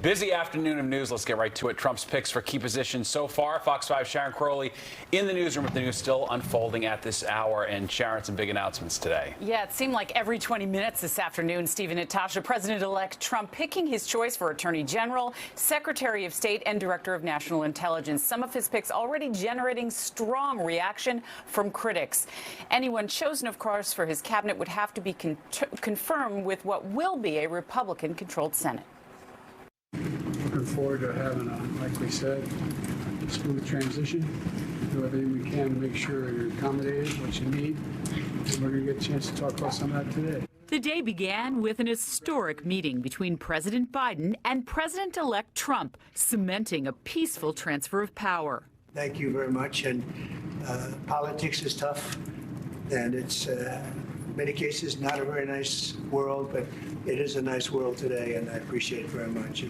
Busy afternoon of news. Let's get right to it. Trump's picks for key positions so far. Fox 5 Sharon Crowley in the newsroom with the news still unfolding at this hour. And Sharon, some big announcements today. Yeah, it seemed like every 20 minutes this afternoon, Steve and Natasha, President-elect Trump picking his choice for Attorney General, Secretary of State, and Director of National Intelligence. Some of his picks already generating strong reaction from critics. Anyone chosen, of course, for his cabinet would have to be confirmed with what will be a Republican-controlled Senate. Looking forward to having like we said, a smooth transition. Do everything we can to make sure you're accommodated, what you need. And we're going to get a chance to talk about some of that today. The day began with an historic meeting between President Biden and President-elect Trump, cementing a peaceful transfer of power. Thank you very much. And politics is tough, and it's in many cases not a very nice world, but it is a nice world today, and I appreciate it very much.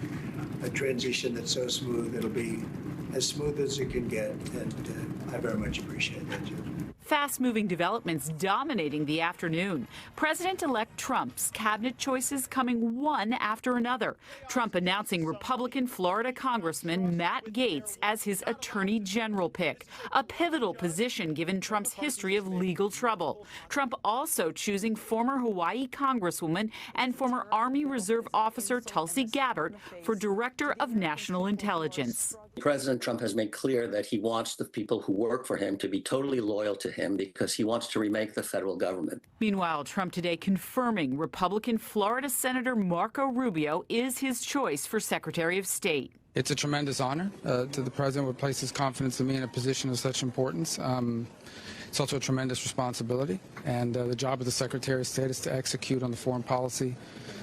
A transition that's so smooth, it'll be as smooth as it can get, and I very much appreciate that, Judge. Fast-moving developments dominating the afternoon. President-elect Trump's cabinet choices coming one after another. Trump announcing Republican Florida Congressman Matt Gaetz as his Attorney General pick, a pivotal position given Trump's history of legal trouble. Trump also choosing former Hawaii Congresswoman and former Army Reserve officer Tulsi Gabbard for Director of National Intelligence. President Trump has made clear that he wants the people who work for him to be totally loyal to him because he wants to remake the federal government. Meanwhile, Trump today confirming Republican Florida Senator Marco Rubio is his choice for Secretary of State. It's a tremendous honor to the president would place his confidence in me in a position of such importance. It's also a tremendous responsibility, and the job of the Secretary of State is to execute on the foreign policy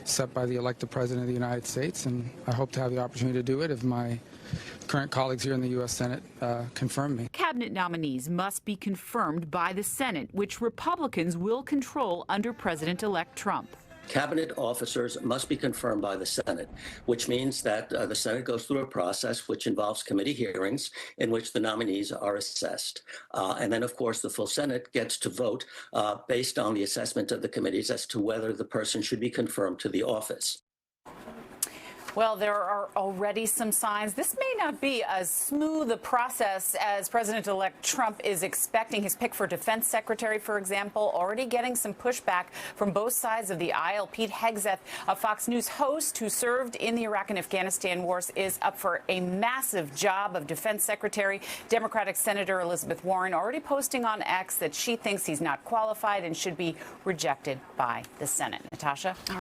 set by the elected President of the United States, and I hope to have the opportunity to do it if my current colleagues here in the U.S. Senate confirm me. Cabinet nominees must be confirmed by the Senate, which Republicans will control under President-elect Trump. Cabinet officers must be confirmed by the Senate, which means that the Senate goes through a process which involves committee hearings in which the nominees are assessed. And then, of course, the full Senate gets to vote based on the assessment of the committees as to whether the person should be confirmed to the office. Well, there are already some signs this may not be as smooth a process as President-elect Trump is expecting. His pick for defense secretary, for example, already getting some pushback from both sides of the aisle. Pete Hegseth, a Fox News host who served in the Iraq and Afghanistan wars, is up for a massive job of defense secretary. Democratic Senator Elizabeth Warren already posting on X that she thinks he's not qualified and should be rejected by the Senate. Natasha?